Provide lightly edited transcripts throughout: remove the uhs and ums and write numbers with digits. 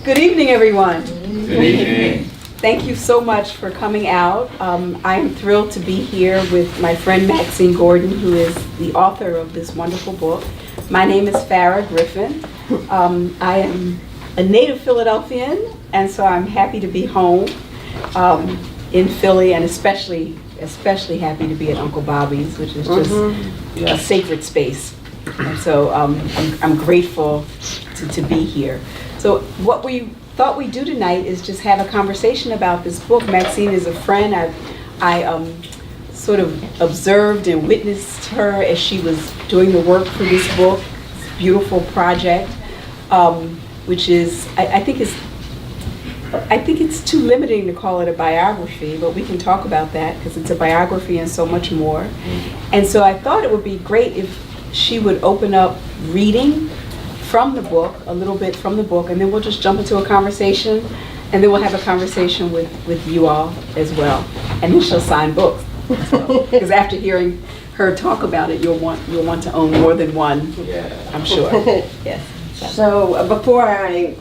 Good evening, everyone. Good evening. Thank you so much for coming out. I am thrilled to be here with my friend Maxine Gordon, who is the author of this wonderful book. My name is Farah Griffin. I am a native Philadelphian, and so I'm happy to be home in Philly, and especially happy to be at Uncle Bobbie's, which is just a sacred space. And so I'm grateful to be here. So what we thought we'd do tonight is just have a conversation about this book. Maxine is a friend. I sort of observed and witnessed her as she was doing the work for this book, this beautiful project, which is, I think it's too limiting to call it a biography, but we can talk about that because it's a biography and so much more. And so I thought it would be great if she would open up reading from the book, a little bit from the book, and then we'll just jump into a conversation, and then we'll have a conversation with you all as well. And then she'll sign books, because after hearing her talk about it, you'll want to own more than one, I'm sure. Yes. So before I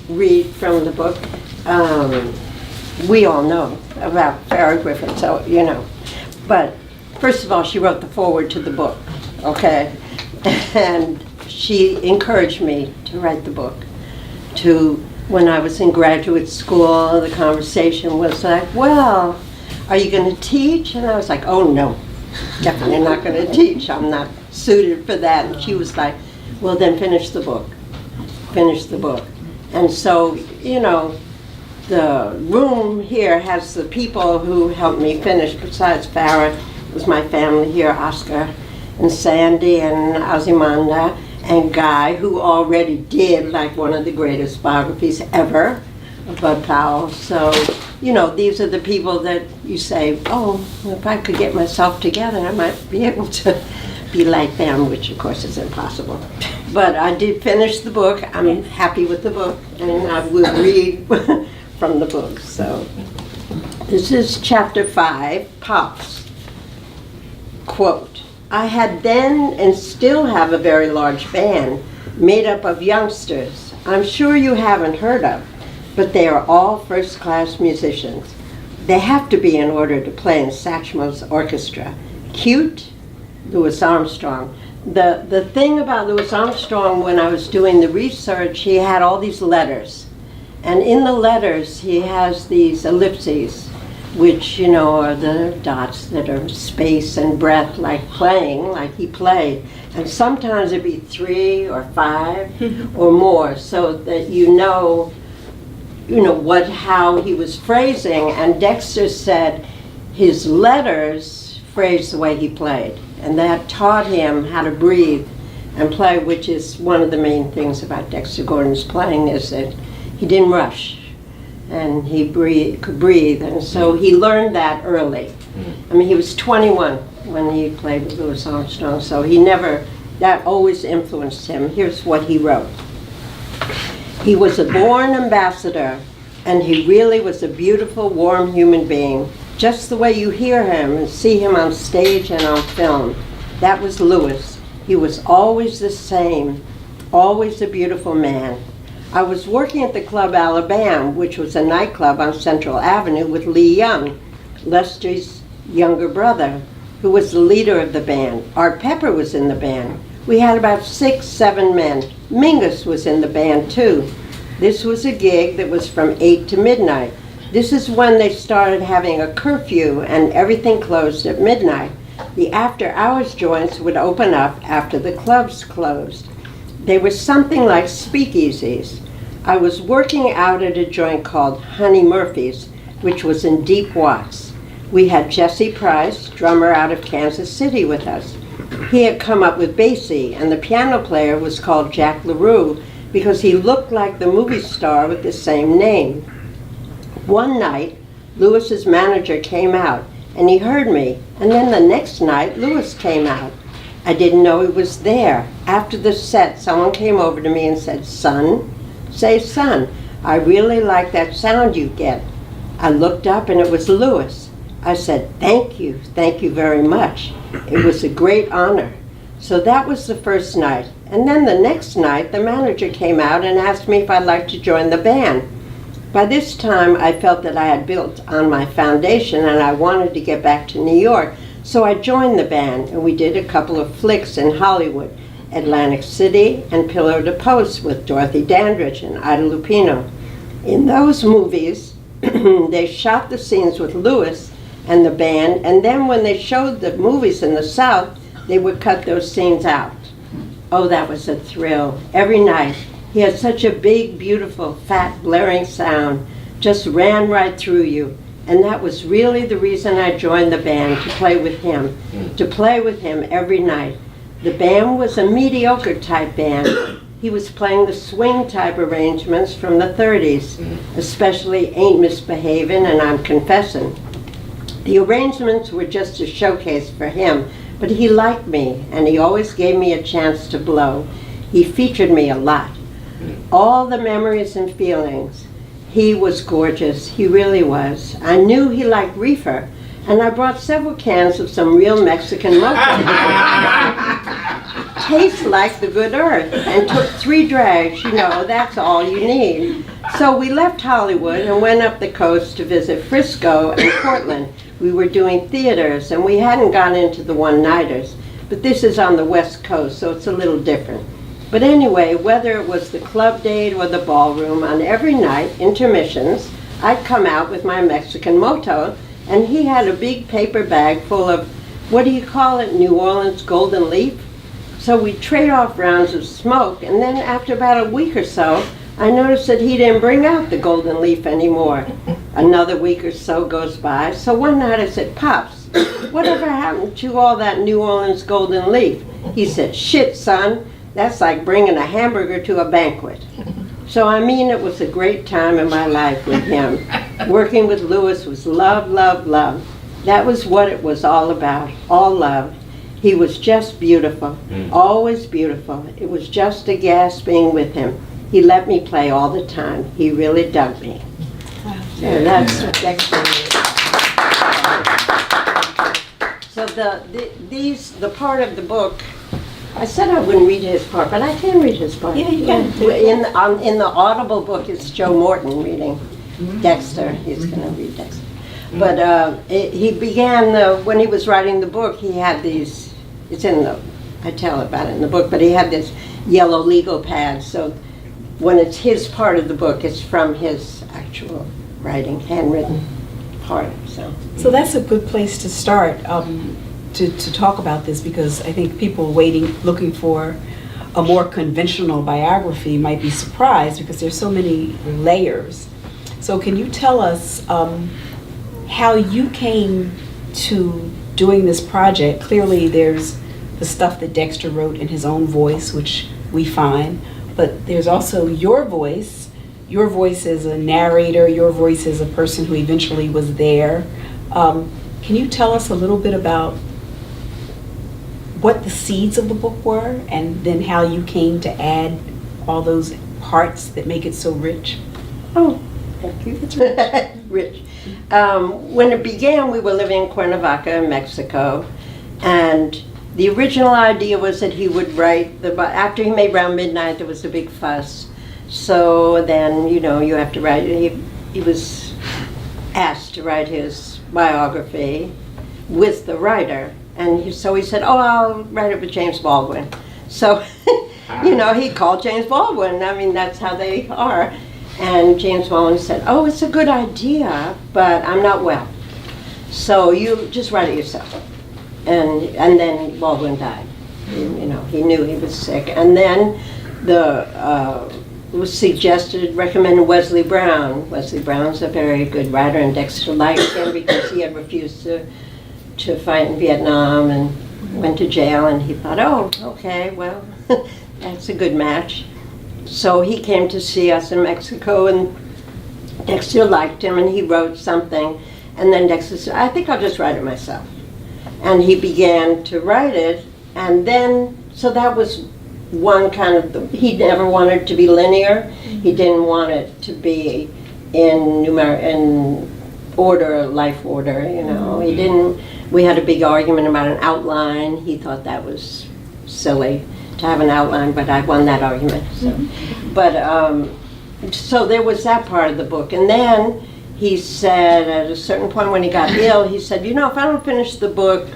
read from the book, we all know about Farah Griffin, so you know. But first of all, she wrote the foreword to the book, okay? And she encouraged me to write the book. When I was in graduate school, the conversation was like, well, are you going to teach? And I was like, oh no, definitely not going to teach. I'm not suited for that. And she was like, well then finish the book. Finish the book. And so, you know, the room here has the people who helped me finish. Besides Farah, it was my family here, Oscar and Sandy and Azimanda and Guy, who already did like one of the greatest biographies ever, Bud Powell. So, you know, these are the people that you say, oh, if I could get myself together, I might be able to be like them, which of course is impossible. But I did finish the book. I'm happy with the book, and I will read from the book. So this is chapter 5, Pops. Quote, I had then and still have a very large band made up of youngsters I'm sure you haven't heard of, but they are all first-class musicians. They have to be in order to play in Satchmo's orchestra. Cute, Louis Armstrong. The thing about Louis Armstrong, when I was doing the research, he had all these letters. And in the letters, he has these ellipses, which, you know, are the dots that are space and breath, like playing, like he played. And sometimes it'd be 3 or 5 or more, so that you know how he was phrasing. And Dexter said his letters phrased the way he played. And that taught him how to breathe and play, which is one of the main things about Dexter Gordon's playing, is that he didn't rush. And he could breathe, and so he learned that early. I mean, he was 21 when he played with Louis Armstrong, so that always influenced him. Here's what he wrote. He was a born ambassador, and he really was a beautiful, warm human being, just the way you hear him and see him on stage and on film. That was Louis. He was always the same, always a beautiful man. I was working at the Club Alabama, which was a nightclub on Central Avenue, with Lee Young, Lester's younger brother, who was the leader of the band. Art Pepper was in the band. We had about 6, 7 men. Mingus was in the band too. This was a gig that was from 8 to midnight. This is when they started having a curfew and everything closed at midnight. The after-hours joints would open up after the clubs closed. They were something like speakeasies. I was working out at a joint called Honey Murphy's, which was in Deep Watts. We had Jesse Price, drummer out of Kansas City, with us. He had come up with Basie, and the piano player was called Jack LaRue because he looked like the movie star with the same name. One night, Louis's manager came out, and he heard me, and then the next night, Louis came out. I didn't know he was there. After the set, someone came over to me and said, son, say son, I really like that sound you get. I looked up and it was Louis. I said, thank you very much. It was a great honor. So that was the first night. And then the next night, the manager came out and asked me if I'd like to join the band. By this time, I felt that I had built on my foundation and I wanted to get back to New York. So I joined the band, and we did a couple of flicks in Hollywood, Atlantic City and Pillow to Post with Dorothy Dandridge and Ida Lupino. In those movies, they shot the scenes with Lewis and the band, and then when they showed the movies in the South, they would cut those scenes out. Oh, that was a thrill. Every night, he had such a big, beautiful, fat, blaring sound, just ran right through you. And that was really the reason I joined the band, to play with him every night. The band was a mediocre type band. He was playing the swing type arrangements from the 30s, especially Ain't Misbehavin' and I'm Confessin'. The arrangements were just a showcase for him, but he liked me, and he always gave me a chance to blow. He featured me a lot. All the memories and feelings. He was gorgeous, he really was. I knew he liked reefer, and I brought several cans of some real Mexican mocha. Tastes like the good earth, and took 3 drags, that's all you need. So we left Hollywood and went up the coast to visit Frisco and Portland. We were doing theaters, and we hadn't gone into the one-nighters, but this is on the West Coast, so it's a little different. But anyway, whether it was the club date or the ballroom, on every night, intermissions, I'd come out with my Mexican moto, and he had a big paper bag full of, what do you call it, New Orleans golden leaf? So we'd trade off rounds of smoke, and then after about a week or so, I noticed that he didn't bring out the golden leaf anymore. Another week or so goes by, so one night I said, Pops, whatever happened to all that New Orleans golden leaf? He said, shit, son. That's like bringing a hamburger to a banquet. So it was a great time in my life with him. Working with Lewis was love, love, love. That was what it was all about, all love. He was just beautiful, always beautiful. It was just a gas being with him. He let me play all the time. He really dug me. So that's what Dexter is. So the part of the book, I said I wouldn't read his part, but I can read his part. Yeah, you can. In the Audible book, it's Joe Morton reading Dexter. He's going to read Dexter. But he began, when he was writing the book, he had these, I tell about it in the book, but he had this yellow legal pad. So when it's his part of the book, it's from his actual writing, handwritten part. So that's a good place to start. To talk about this, because I think people looking for a more conventional biography might be surprised because there's so many layers. So can you tell us how you came to doing this project? Clearly there's the stuff that Dexter wrote in his own voice, which we find, but there's also your voice as a narrator, your voice as a person who eventually was there. Can you tell us a little bit about what the seeds of the book were, and then how you came to add all those parts that make it so rich? Oh, thank you. It's rich. When it began, we were living in Cuernavaca in Mexico, and the original idea was that he would write, after he made Round Midnight, there was a big fuss. So then, you have to write, he was asked to write his biography with the writer. And so he said, I'll write it with James Baldwin. So, he called James Baldwin. That's how they are. And James Baldwin said, it's a good idea, but I'm not well. So you just write it yourself. And then Baldwin died. He knew he was sick. And then it was recommended Wesley Brown. Wesley Brown's a very good writer, and Dexter liked him because he had refused to fight in Vietnam and went to jail, and he thought, okay, well, that's a good match. So he came to see us in Mexico, and Dexter liked him, and he wrote something, and then Dexter said, I think I'll just write it myself. And he began to write it, and then, so that was one kind of, he never wanted it to be linear. He didn't want it to be in order, life order, He didn't. We had a big argument about an outline. He thought that was silly. to have an outline, but I won that argument. So. But so there was that part of the book. And then he said at a certain point when he got ill, he said, if I don't finish the book,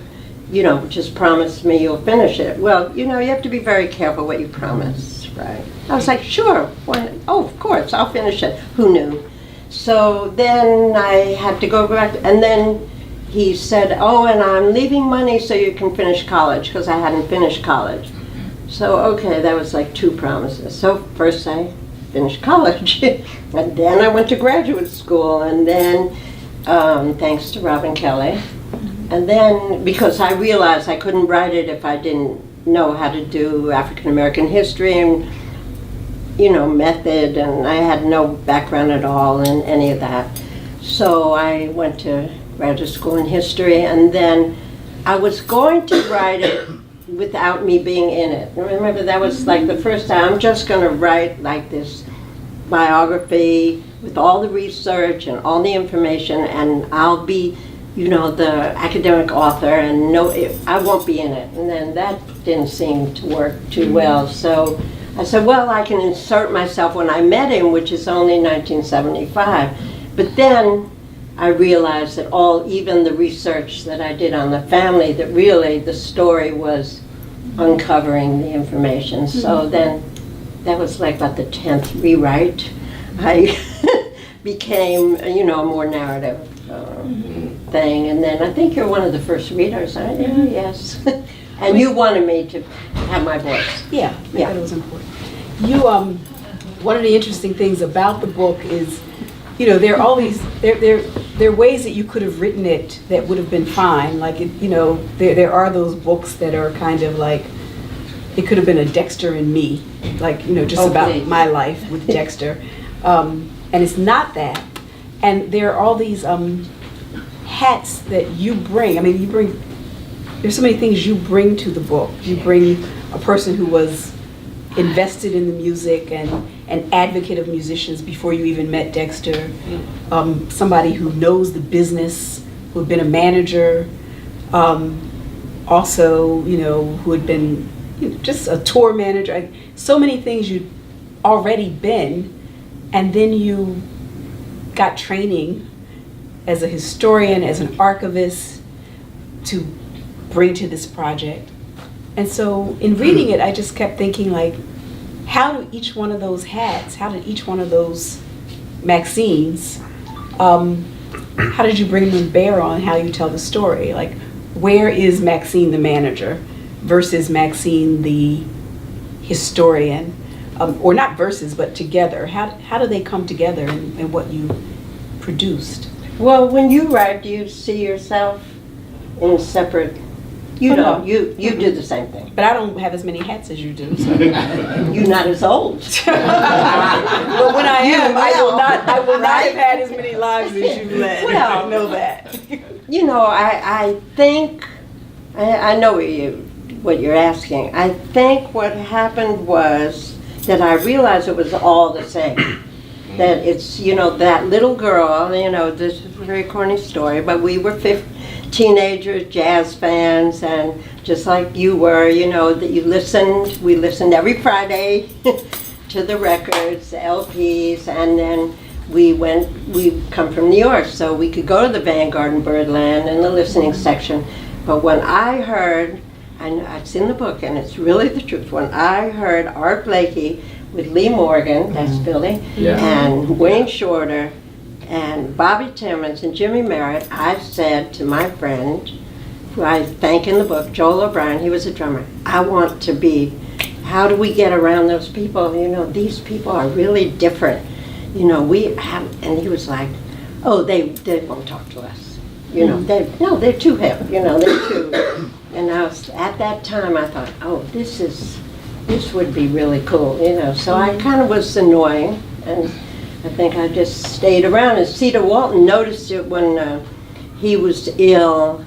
just promise me you'll finish it. Well, you have to be very careful what you promise, right? I was like, sure. Why? Oh, of course, I'll finish it. Who knew? So then I had to go back, and then he said, oh, and I'm leaving money so you can finish college, because I hadn't finished college. So, okay, that was like 2 promises. So first I finished college, and then I went to graduate school, and then, thanks to Robin Kelly, and then, because I realized I couldn't write it if I didn't know how to do African American history and, method, and I had no background at all in any of that. So I went to graduate school in history, and then I was going to write it without me being in it. Remember, that was like the first time, I'm just going to write like this biography with all the research and all the information, and I'll be, the academic author, and I won't be in it. And then that didn't seem to work too well. So I said, well, I can insert myself when I met him, which is only 1975. But then I realized that even the research that I did on the family, that really the story was uncovering the information. So then that was like about the 10th rewrite. I became, a more narrative thing. And then I think you're one of the first readers, aren't you? Yes. And you wanted me to have my voice. Yeah, I thought it was important. One of the interesting things about the book is, there are all these, there are ways that you could have written it that would have been fine. Like, there are those books that are kind of like, it could have been a Dexter and me, like, just about my life with Dexter. And it's not that. And there are all these hats that you bring. I mean, there's so many things you bring to the book. You bring a person who was invested in the music and an advocate of musicians before you even met Dexter, somebody who knows the business, who had been a manager, also, who had been just a tour manager. So many things you'd already been, and then you got training as a historian, as an archivist, to bring to this project. And so in reading it, I just kept thinking, like, how do each one of those hats, how did each one of those Maxines, how did you bring them to bear on how you tell the story? Like, where is Maxine the manager versus Maxine the historian? Or not versus, but together. How do they come together in what you produced? Well, when you write, do you see yourself in separate? You do the same thing. But I don't have as many hats as you do. So. You're not as old. Well, when I am, I will not have had as many lives as you've led. Well, I know that. I think, I know what you're asking. I think what happened was that I realized it was all the same. That it's, that little girl, this is a very corny story, but we were teenagers, jazz fans, and just like you were, that we listened every Friday to the records, the LPs, and then we come from New York, so we could go to the Vanguard and Birdland and the listening section. But when I heard, and it's in the book, and it's really the truth, when I heard Art Blakey with Lee Morgan, that's Billy, and Wayne Shorter, and Bobbie Timmons and Jimmy Merritt, I said to my friend, who I thank in the book, Joel O'Brien, he was a drummer, I want to be, how do we get around those people? These people are really different. And he was like, oh, they won't talk to us. They're too hip, they're too. And at that time I thought, oh, this would be really cool, So I kind of was annoying, and I think I just stayed around. And Cedar Walton noticed it when he was ill.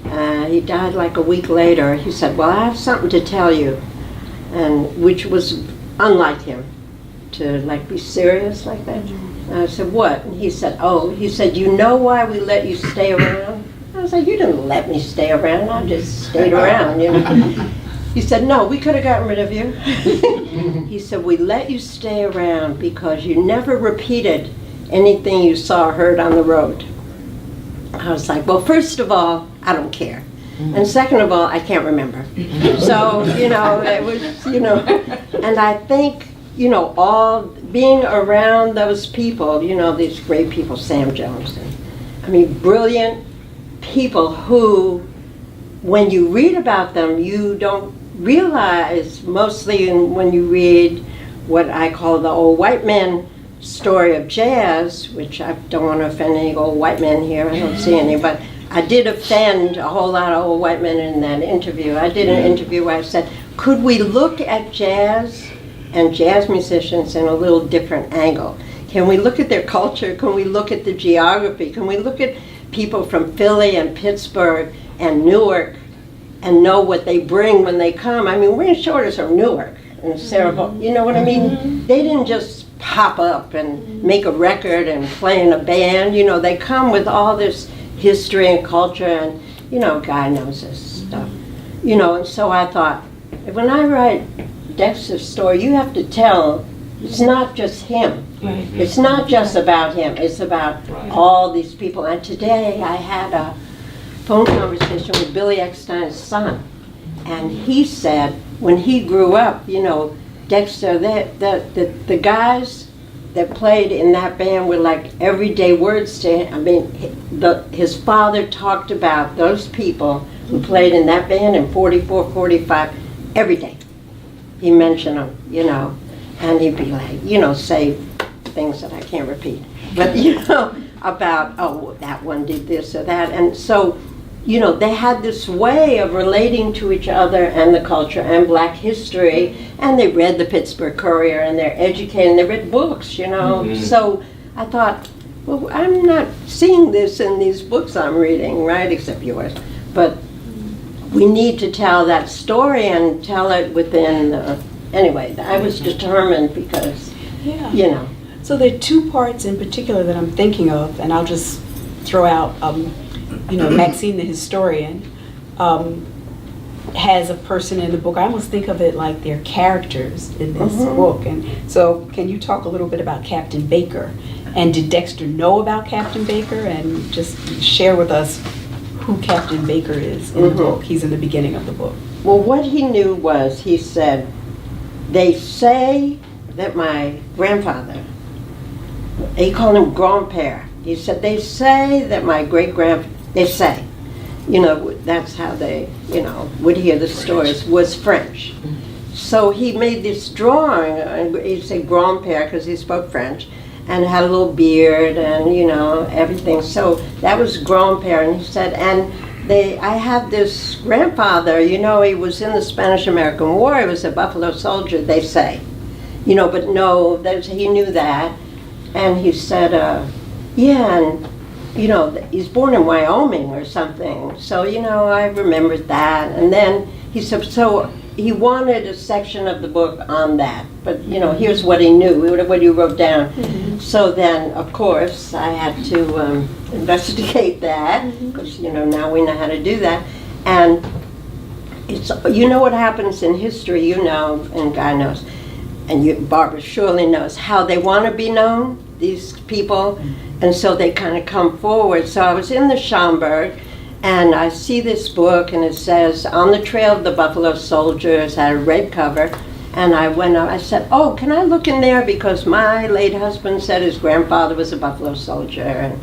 He died like a week later. He said, well, I have something to tell you, and which was unlike him, to be serious like that. And I said, what? And he said, you know why we let you stay around? I was like, you didn't let me stay around. I just stayed around, He said, no, we could have gotten rid of you. He said, we let you stay around because you never repeated anything you saw or heard on the road. I was like, well, first of all, I don't care. And second of all, I can't remember. So, it was, and I think, all being around those people, these great people, Sam Jones, brilliant people who, when you read about them, you don't realize, mostly when you read what I call the old white man story of jazz, which I don't want to offend any old white men here, I don't see any, but I did offend a whole lot of old white men in that interview. I did an interview where I said, could we look at jazz and jazz musicians in a little different angle? Can we look at their culture? Can we look at the geography? Can we look at people from Philly and Pittsburgh and Newark and know what they bring when they come? Wayne Shorter's from Newark and Sarah, you know what I mean? They didn't just pop up and make a record and play in a band. They come with all this history and culture, and Guy knows this stuff. And so I thought, when I write Dexter's story, you have to tell, it's not just him. Right. It's not just about him, it's about all these people. And today I had a phone conversation with Billy Eckstein's son, and he said when he grew up, Dexter, the guys that played in that band were like everyday words to him. His father talked about those people who played in that band in 44, 45, every day. He mentioned them, and he'd be like, say things that I can't repeat. But, about, oh, that one did this or that. And so, they had this way of relating to each other and the culture and black history, and they read the Pittsburgh Courier, and they're educated, and they read books, So I thought, well, I'm not seeing this in these books I'm reading, right, except yours. But we need to tell that story and tell it within, anyway, I was determined because, So there are two parts in particular that I'm thinking of, and I'll just throw out, Maxine the historian has a person in the book. I almost think of it like they're characters in this book. And so can you talk a little bit about Captain Baker? And did Dexter know about Captain Baker? And just share with us who Captain Baker is in the book. He's in the beginning of the book. Well, what he knew was, he said, they say that my grandfather, he called him grand-père. He said, they say that my great-grandfather, they say, that's how they, would hear the stories, was French. So he made this drawing, and he'd say grand-père because he spoke French, and had a little beard and, everything. So that was grand-père, and he said, and I had this grandfather, he was in the Spanish-American War, he was a Buffalo Soldier, they say. But no, he knew that. And he said, yeah, and he's born in Wyoming or something. So, I remembered that. And then he said, so he wanted a section of the book on that. But, here's what he knew, what he wrote down. So then, of course, I had to investigate that, because, now we know how to do that. And it's, what happens in history, and Guy knows, and Barbara surely knows, how they want to be known, these people. And so they kind of come forward. So I was in the Schomburg, and I see this book, and it says, On the Trail of the Buffalo Soldiers, had a red cover. And I went up, I said, oh, can I look in there? Because my late husband said his grandfather was a Buffalo Soldier.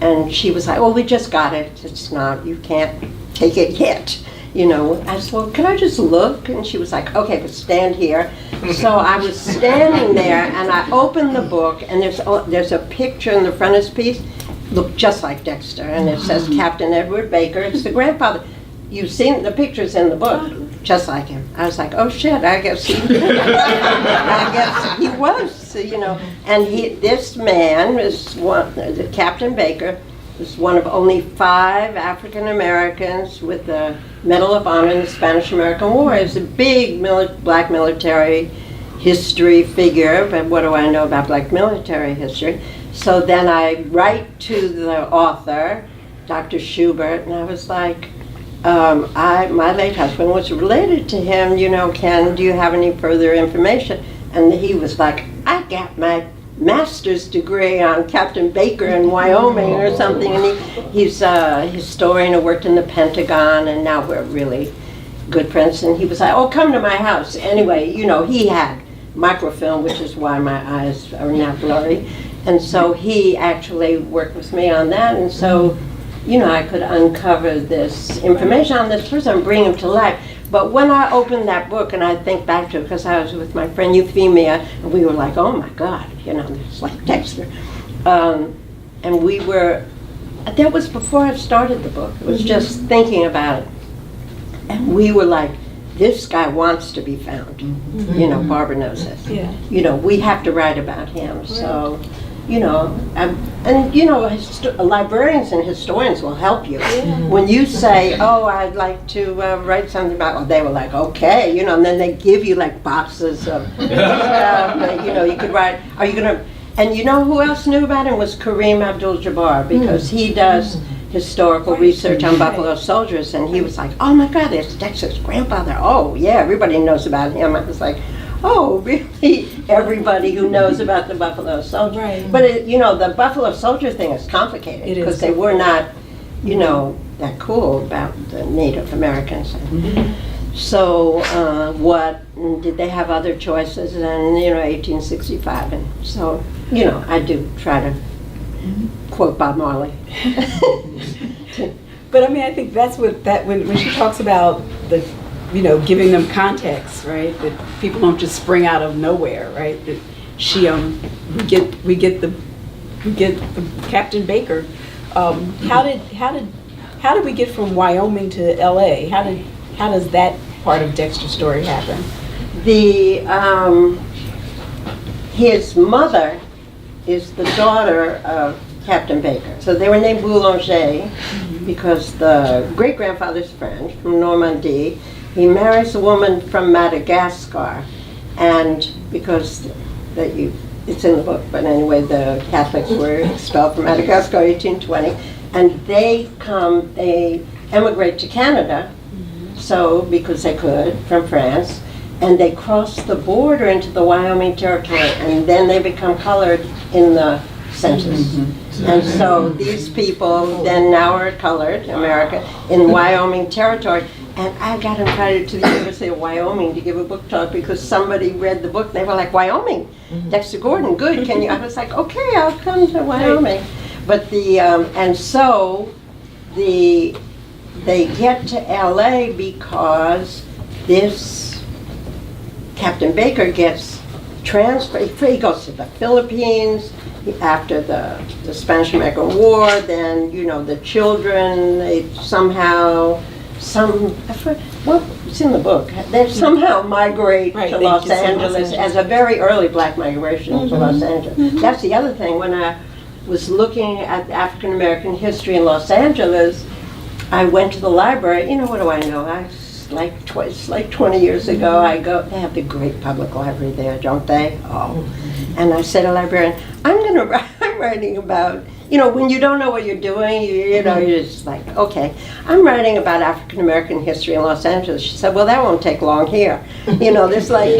And she was like, oh, we just got it. It's not, you can't take it yet. I said, well, can I just look? And she was like, okay, but stand here. So I was standing there, and I opened the book, and there's a picture in the frontispiece, looked just like Dexter, and it says Captain Edward Baker. It's the grandfather. You've seen the pictures in the book, just like him. I was like, oh shit, I guess he was, And this man was Captain Baker, was one of only 5 African Americans with the Medal of Honor in the Spanish-American War. He was a big black military history figure, but what do I know about black military history? So then I write to the author, Dr. Schubert, and I was like, my late husband was related to him, Ken, do you have any further information? And he was like, I got my master's degree on Captain Baker in Wyoming or something. And he's a historian who worked in the Pentagon, and now we're really good friends. And he was like, oh, come to my house. Anyway, he had microfilm, which is why my eyes are now blurry. And so he actually worked with me on that. And so, I could uncover this information on this person and bring him to life. But when I opened that book, and I think back to it because I was with my friend Euphemia, and we were like, oh my God, it's like Dexter. And we were, that was before I started the book. It was just thinking about it. And we were like, this guy wants to be found. Barbara knows this. Yeah. We have to write about him. Right. So, librarians and historians will help you. Yeah. When you say, oh, I'd like to write something about, they were like, okay, and then they give you like boxes of stuff that, you could write. Are you going to, and who else knew about him was Kareem Abdul-Jabbar, because he does historical research on Buffalo Soldiers, and he was like, oh my God, it's Dexter's grandfather. Oh yeah, everybody knows about him. I was like, oh, really? Everybody who knows about the Buffalo Soldier. Right. But, the Buffalo Soldier thing is complicated because they were not, that cool about the Native Americans. So what, did they have other choices in, 1865? And so, I do try to quote Bob Marley. But I think that's when she talks about the, giving them context, right? That people don't just spring out of nowhere, right? That she, we get the Captain Baker. How did we get from Wyoming to L.A.? How does that part of Dexter's story happen? His mother is the daughter of Captain Baker. So they were named Boulanger because the great-grandfather's French from Normandy. He marries a woman from Madagascar, and because it's in the book, but anyway, the Catholics were expelled from Madagascar in 1820, and they emigrate to Canada, so because they could, from France, and they cross the border into the Wyoming Territory, and then they become colored in the census. And so these people then now are colored, America, in Wyoming Territory. And I got invited to the University of Wyoming to give a book talk because somebody read the book. They were like, Wyoming, Dexter Gordon, good. Can you? I was like, okay, I'll come to Wyoming. But and so they get to LA because this Captain Baker gets transferred. He goes to the Philippines after the Spanish-American War. Then the children, they somehow. It's in the book. They somehow migrate to Los Angeles as a very early black migration to Los Angeles. That's the other thing. When I was looking at African American history in Los Angeles, I went to the library. What do I know? It's like 20 years ago. I go. They have the great public library there, don't they? Oh. And I said to a librarian, I'm writing about. When you don't know what you're doing, you're just like, okay, I'm writing about African American history in Los Angeles. She said, well, that won't take long here. There's like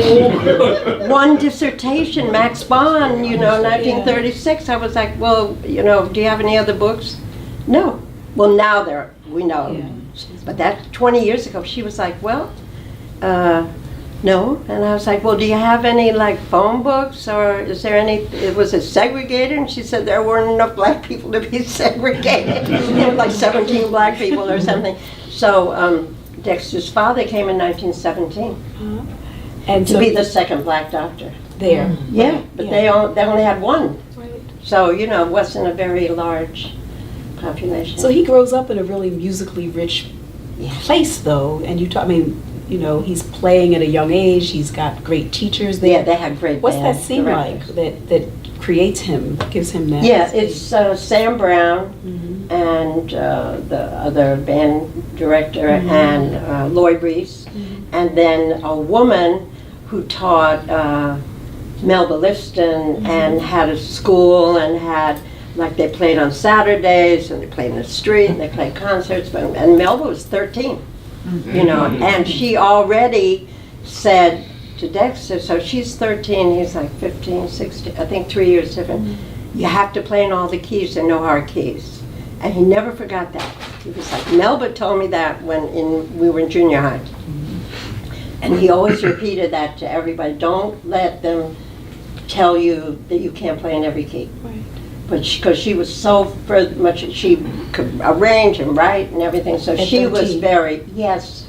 one dissertation, Max Bond, 1936. I was like, well, do you have any other books? No. Well, now we know. Yeah. But that 20 years ago, she was like, well, no. And I was like, well, do you have any like phone books, or is there any, was it segregated? And she said there weren't enough black people to be segregated. There were like 17 black people or something. So Dexter's father came in 1917 and to be the second black doctor. There. Yeah, but they only had one. Right. So, it wasn't a very large population. So he grows up in a really musically rich place, though, and he's playing at a young age. He's got great teachers there. Yeah, they had great. What's that scene like that creates him, gives him that? Yeah, it's Sam Brown and the other band director and Lloyd Reese, and then a woman who taught Melba Liston and had a school and had like they played on Saturdays, and they played in the street, and they played concerts. And Melba was 13, you know, and she already said to Dexter, so she's 13, he's like 15, 16, I think 3 years different. You have to play in all the keys and know our keys. And he never forgot that. He was like, Melba told me that when we were in junior high. And he always repeated that to everybody. Don't let them tell you that you can't play in every key. Right. But because she was so much, she could arrange and write and everything. So she was very, yes.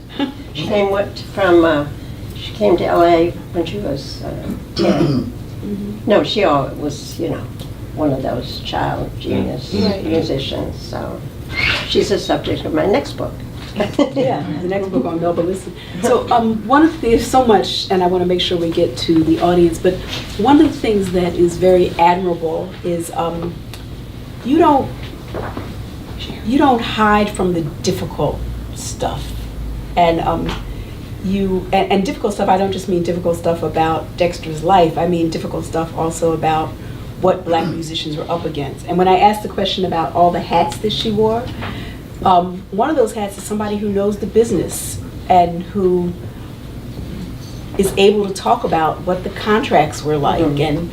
She came she came to LA when she was 10. No, she was, you know, one of those child genius musicians. So she's the subject of my next book. Yeah, the next book on Melba Listen. So there's so much, and I want to make sure we get to the audience, but one of the things that is very admirable is you don't hide from the difficult stuff. And and difficult stuff, I don't just mean difficult stuff about Dexter's life, I mean difficult stuff also about what Black musicians were up against. And when I asked the question about all the hats that she wore, one of those hats is somebody who knows the business and who is able to talk about what the contracts were like, and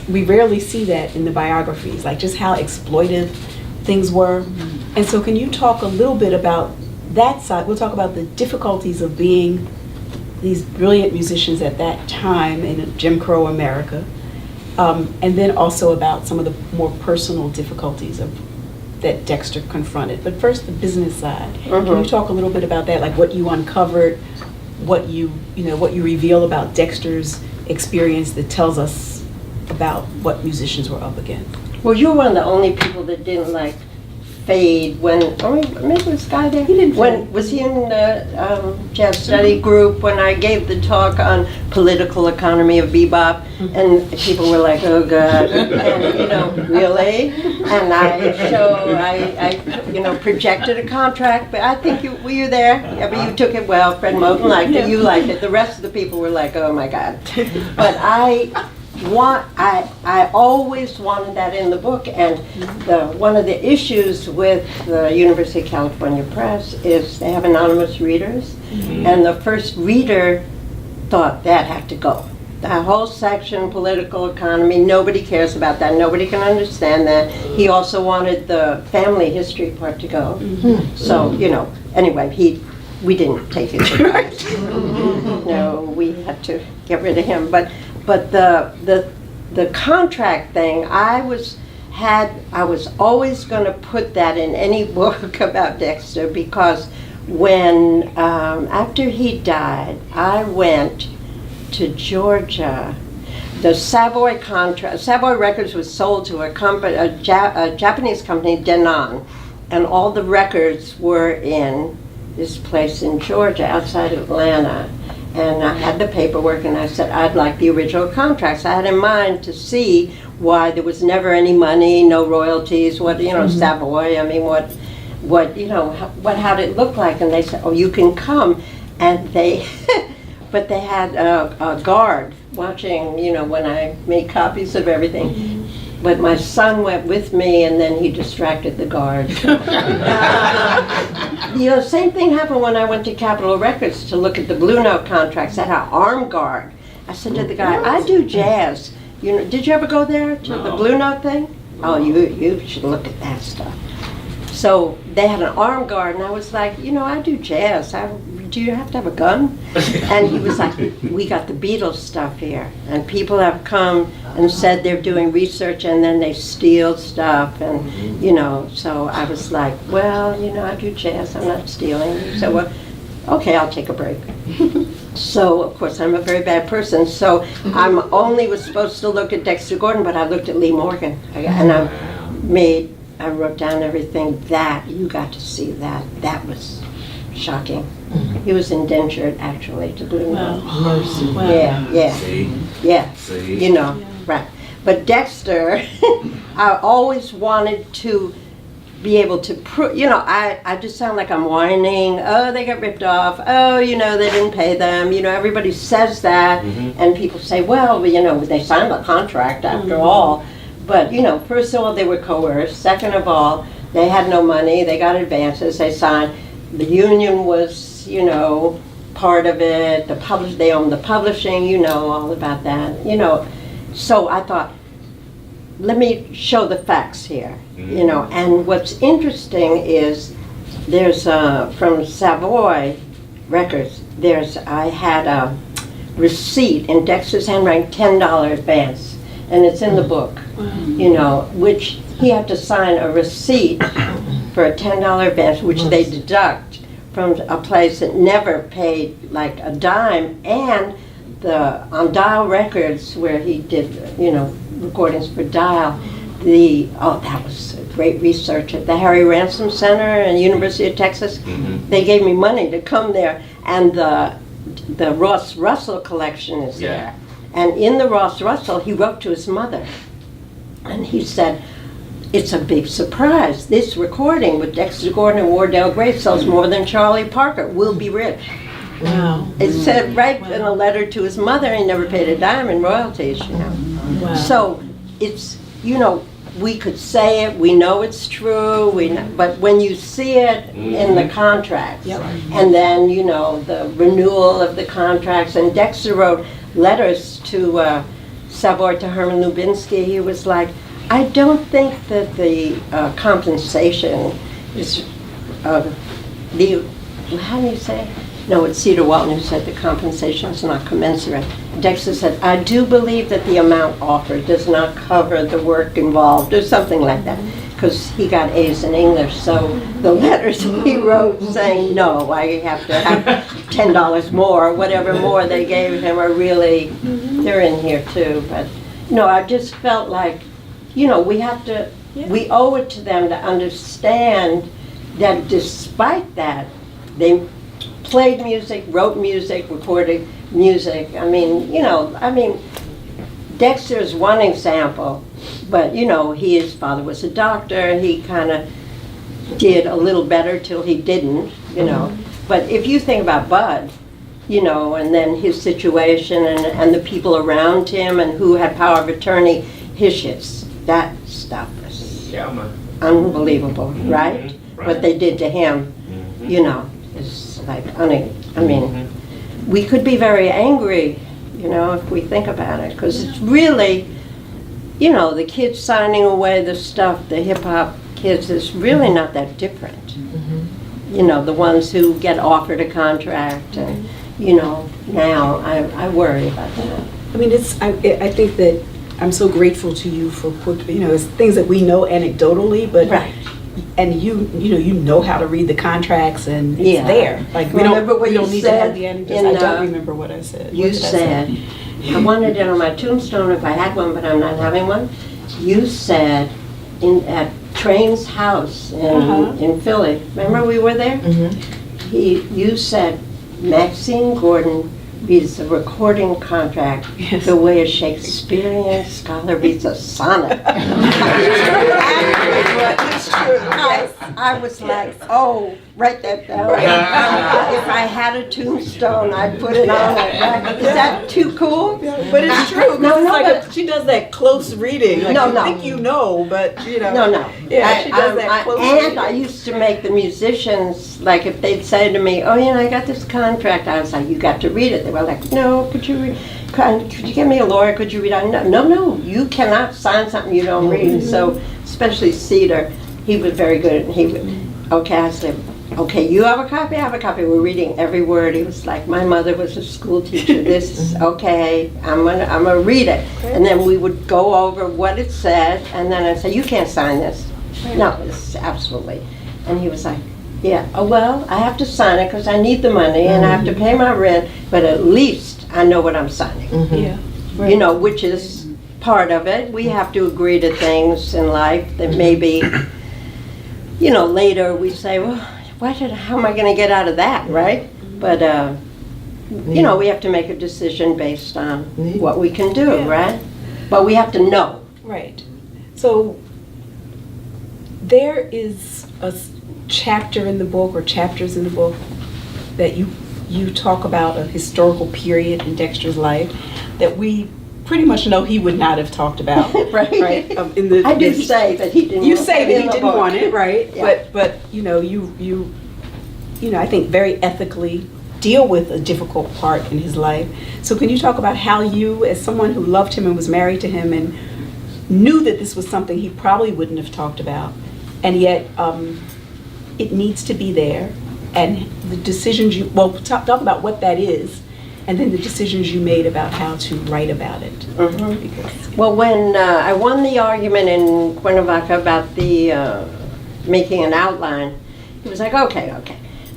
we rarely see that in the biographies, like just how exploitive things were. And so can you talk a little bit about that side? We'll talk about the difficulties of being these brilliant musicians at that time in Jim Crow America, and then also about some of the more personal difficulties that Dexter confronted. But first, the business side. Can you talk a little bit about that, like what you uncovered, what you reveal about Dexter's experience that tells us about what musicians were up against? Well, you're one of the only people that didn't like fade when, maybe this guy there? He didn't fade. Was he in the jazz study group when I gave the talk on political economy of bebop? And people were like, oh God, and, you know, really? And I projected a contract, but I think were you there? Yeah, but you took it well. Fred Moten liked it, you liked it. The rest of the people were like, oh my God. But I always wanted that in the book, and one of the issues with the University of California Press is they have anonymous readers, and the first reader thought that had to go. That whole section, political economy, nobody cares about that, nobody can understand that. He also wanted the family history part to go. So, you know, anyway, we didn't take it to press. No, we had to get rid of him. But the contract thing, I was always going to put that in any book about Dexter, because when after he died, I went to Georgia. The Savoy Records was sold to a Japanese company, Denon, and all the records were in this place in Georgia outside Atlanta. And I had the paperwork, and I said, I'd like the original contracts. I had in mind to see why there was never any money, no royalties, Savoy, I mean, how did it look like? And they said, oh, you can come. And but they had a guard watching, when I made copies of everything. But my son went with me, and then he distracted the guard. Same thing happened when I went to Capitol Records to look at the Blue Note contracts. They had an armed guard. I said to the guy, I do jazz. Did you ever go there to the Blue Note thing? Oh, you should look at that stuff. So they had an armed guard, and I was like, I do jazz. Do you have to have a gun? And he was like, we got the Beatles stuff here, and people have come and said they're doing research, and then they steal stuff, and so I was like, well, I do jazz, I'm not stealing. He said, well, okay, I'll take a break. So of course I'm a very bad person, so I was supposed to look at Dexter Gordon, but I looked at Lee Morgan, and I wrote down everything that you got to see. That was shocking. He was indentured, actually, to Blue Note. Mercy. Wow. Yeah. See? Right. But Dexter, I always wanted to be able to prove, I just sound like I'm whining. Oh, they got ripped off. Oh, they didn't pay them. Everybody says that, and people say, well, they signed a contract after all. But, first of all, they were coerced. Second of all, they had no money. They got advances. They signed. The union was, part of it. They owned the publishing, all about that. So I thought, let me show the facts here, And what's interesting is there's, from Savoy Records, I had a receipt in Dexter's handwriting, $10 advance. And it's in the book, which he had to sign a receipt for a $10 advance, which they deduct from a place that never paid like a dime. And on Dial Records, where he did, recordings for Dial, that was great research at the Harry Ransom Center and University of Texas. They gave me money to come there, and the Ross Russell collection is there. And in the Ross Russell, he wrote to his mother, and he said, "It's a big surprise. This recording with Dexter Gordon and Wardell Gray sells more than Charlie Parker. We'll be rich." Wow. It said right in a letter to his mother. He never paid a dime in royalties, Wow. So it's, we could say it, we know it's true, but when you see it in the contracts, and then, the renewal of the contracts, and Dexter wrote letters to Savoy, to Herman Lubinsky. He was like, I don't think that the compensation is, how do you say? No, it's Cedar Walton who said the compensation is not commensurate. Dexter said, I do believe that the amount offered does not cover the work involved, or something like that, because he got A's in English. So the letters he wrote saying, no, I have to have $10 more, whatever more they gave him are really, they're in here too. But, I just felt like, we have to, we owe it to them to understand that despite that, they played music, wrote music, recorded music. Dexter is one example, but his father was a doctor. He kind of did a little better till he didn't, But if you think about Bud, and then his situation and the people around him and who had power of attorney, that stuff was unbelievable, right? What they did to him, is like, we could be very angry, if we think about it, because it's really, the kids signing away the stuff, the hip-hop kids, is really not that different. The ones who get offered a contract, and, now I worry about that. I think that I'm so grateful to you for, it's things that we know anecdotally, but Right. And you know how to read the contracts, and it's Yeah. there. Like we Remember what you don't need to said have the anecdotes. in, I don't remember what I said. You What did I say? said, I wanted it on my tombstone if I had one, but I'm not having one. You said at Train's house in Philly, remember we were there? You said, Maxine Gordon reads a recording contract the way a Shakespearean scholar reads a sonnet. It's true. I was like, oh, write that down. If I had a tombstone, I'd put it on it. Right? Is that too cool? But it's true. She does that close reading. Like you think you know, but No. Yeah, she does that close reading. And I used to make the musicians, like if they'd say to me, oh I got this contract, I was like, you got to read it. They were like, no, could you read? Could you get me a lawyer? Could you read it? No, you cannot sign something you don't read. So, especially Cedar, he was very good. He would, I said, okay, you have a copy, I have a copy. We're reading every word. He was like, my mother was a school teacher. This is okay. I'm gonna read it. And then we would go over what it said, and then I'd say, you can't sign this. No, it's absolutely. And he was like, yeah, well, I have to sign it because I need the money and I have to pay my rent, but at least I know what I'm signing. Yeah. Right. Which is part of it. We have to agree to things in life that maybe, later we say, well, how am I going to get out of that, right? But, we have to make a decision based on what we can do, right? But we have to know. Right. So there is a chapter in the book, or chapters in the book, that you talk about a historical period in Dexter's life that we pretty much know he would not have talked about. Right. In the, I did say that he didn't. You want say it that in he the didn't book. want it, right? Yeah. But you know, you know, I think very ethically deal with a difficult part in his life. So can you talk about how you, as someone who loved him and was married to him and knew that this was something he probably wouldn't have talked about, and yet it needs to be there, and the decisions you, well, talk about what that is, and then the decisions you made about how to write about it. Mm-hmm. Well, when I won the argument in Cuernavaca about the making an outline, he was like, okay.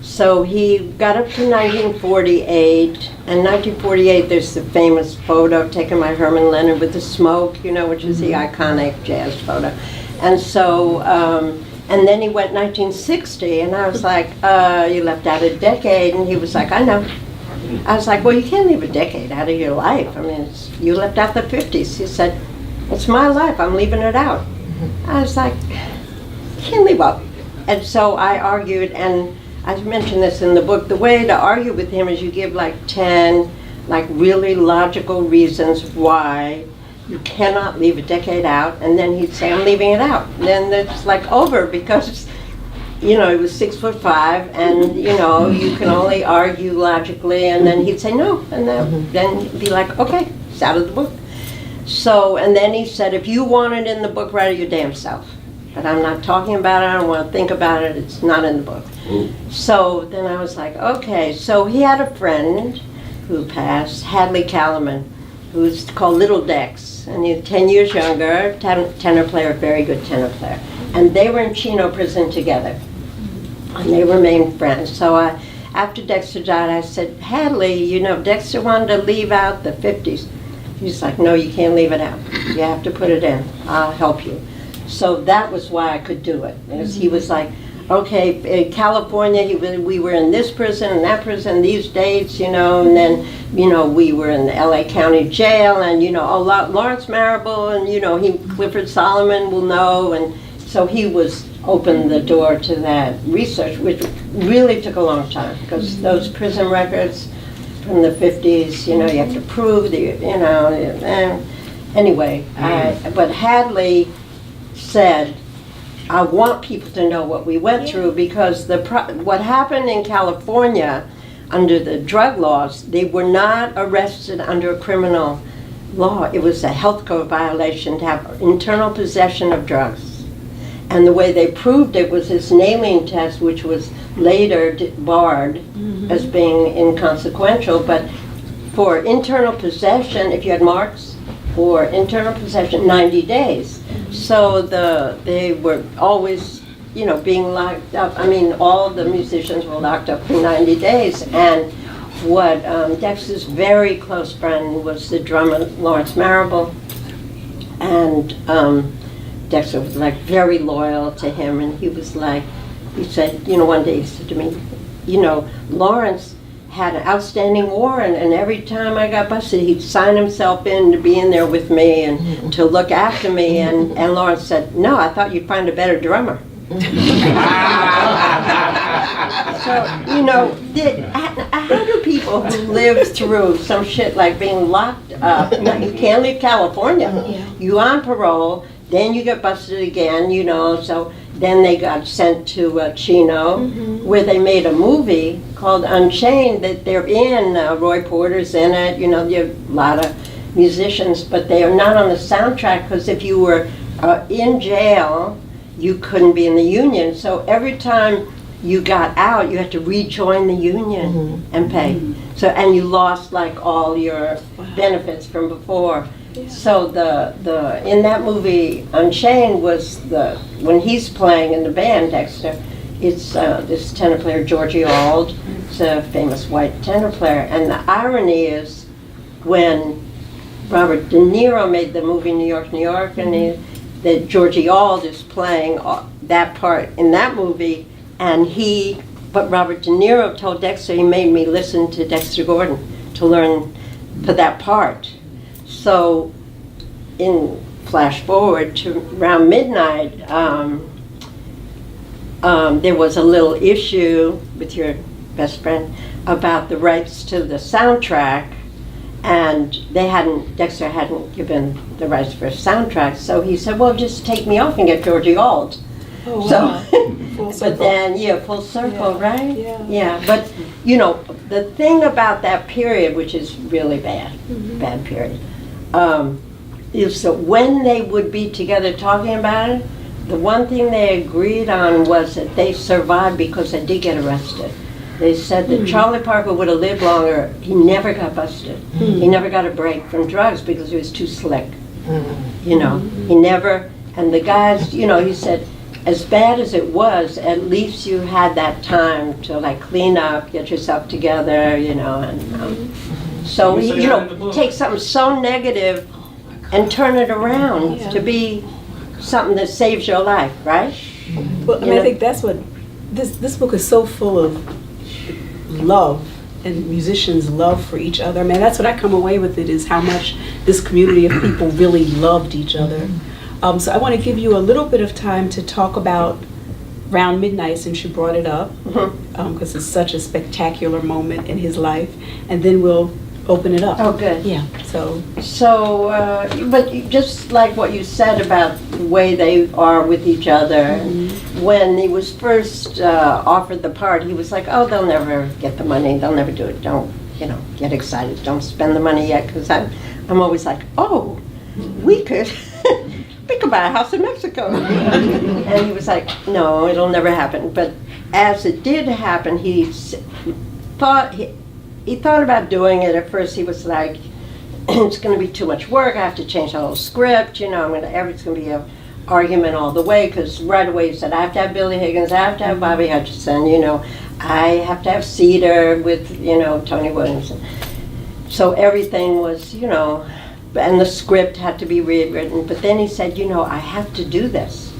So he got up to 1948, and 1948 there's the famous photo taken by Herman Leonard with the smoke, you know, which is the iconic jazz photo. And so, and then he went 1960, and I was like, you left out a decade, and he was like, I know. I was like, well, you can't leave a decade out of your life. I mean, you left out the 50s. He said, it's my life, I'm leaving it out. I was like, you can't leave out. And so I argued, and I mentioned this in the book, the way to argue with him is you give like 10 like really logical reasons why you cannot leave a decade out, and then he'd say, I'm leaving it out. And then it's like over, because you know, he was 6'5", and you know, you can only argue logically, and then he'd say no, and then be like, okay, it's out of the book. So, and then he said, if you want it in the book, write it your damn self. But I'm not talking about it, I don't want to think about it, it's not in the book. So then I was like, okay. So he had a friend who passed, Hadley Calaman, who's called Little Dex, and he's 10 years younger, tenor player, very good tenor player. And they were in Chino prison together, and they remained friends. So after Dexter died, I said, Hadley, you know, Dexter wanted to leave out the 50s. He's like, no, you can't leave it out. You have to put it in. I'll help you. So that was why I could do it. Because he was like, okay, in California, we were in this prison and that prison, these dates, you know, and then, you know, we were in the LA County Jail, and, you know, Lawrence Marable, and, you know, Clifford Solomon will know, and so he was opened the door to that research, which really took a long time, because those prison records from the 50s, you know, you have to prove the, you know, anyway, but Hadley said, I want people to know what we went through, because what happened in California under the drug laws, they were not arrested under a criminal law. It was a health code violation to have internal possession of drugs. And the way they proved it was this nailing test, which was later barred as being inconsequential. But for internal possession, if you had marks, for internal possession, 90 days. So they were always, you know, being locked up. I mean, all the musicians were locked up for 90 days. And what Dexter's very close friend was the drummer, Lawrence Marable. And Dexter was like very loyal to him. And he was like, he said, you know, one day he said to me, you know, Lawrence had an outstanding warrant, and every time I got busted, he'd sign himself in to be in there with me and to look after me. And Lawrence said, no, I thought you'd find a better drummer. So, you know, how do people who live through some shit like being locked up, you can't leave California, you on parole, then you get busted again, you know, so then they got sent to Chino, where they made a movie called Unchained that they're in. Roy Porter's in it, you know, there are a lot of musicians, but they are not on the soundtrack, because if you were in jail, you couldn't be in the union. So every time you got out, you had to rejoin the union and pay. So, and you lost like all your benefits from before. So the in that movie Unchained was when he's playing in the band, Dexter, it's this tenor player Georgie Auld. It's a famous white tenor player, and the irony is when Robert De Niro made the movie New York, New York, and that Georgie Auld is playing that part in that movie, and but Robert De Niro told Dexter, he made me listen to Dexter Gordon to learn for that part. So, in flash forward to around midnight, there was a little issue with your best friend about the rights to the soundtrack, And Dexter hadn't given the rights for a soundtrack, so he said, well, just take me off and get Georgie Auld. Oh, wow. So, Full circle. but then, full circle, Yeah, right? yeah. Yeah, but, the thing about that period, which is really bad period, is that when they would be together talking about it, the one thing they agreed on was that they survived because they did get arrested. They said that Charlie Parker would have lived longer. He never got busted. He never got a break from drugs because he was too slick. He never, and the guys, he said, as bad as it was, at least you had that time to like clean up, get yourself together, and so, take something so negative and turn it around to be something that saves your life, right? Well, I think that's what, this book is so full of love and musicians' love for each other. That's what I come away with it, is how much this community of people really loved each other. So I want to give you a little bit of time to talk about Round Midnight, since you brought it up, because it's such a spectacular moment in his life, and then we'll open it up. Oh, good. Yeah, so, but just like what you said about the way they are with each other, when he was first offered the part, he was like, oh, they'll never get the money, they'll never do it, don't, get excited, don't spend the money yet, because I'm always like, oh, we could buy a house in Mexico. And he was like, no, it'll never happen. But as it did happen, he thought about doing it. At first he was like, it's going to be too much work, I have to change the whole script, it's going to be an argument all the way, because right away he said, I have to have Billy Higgins, I have to have Bobbie Hutcherson, I have to have Cedar with, Tony Williamson. So everything was, and the script had to be rewritten. But then he said, I have to do this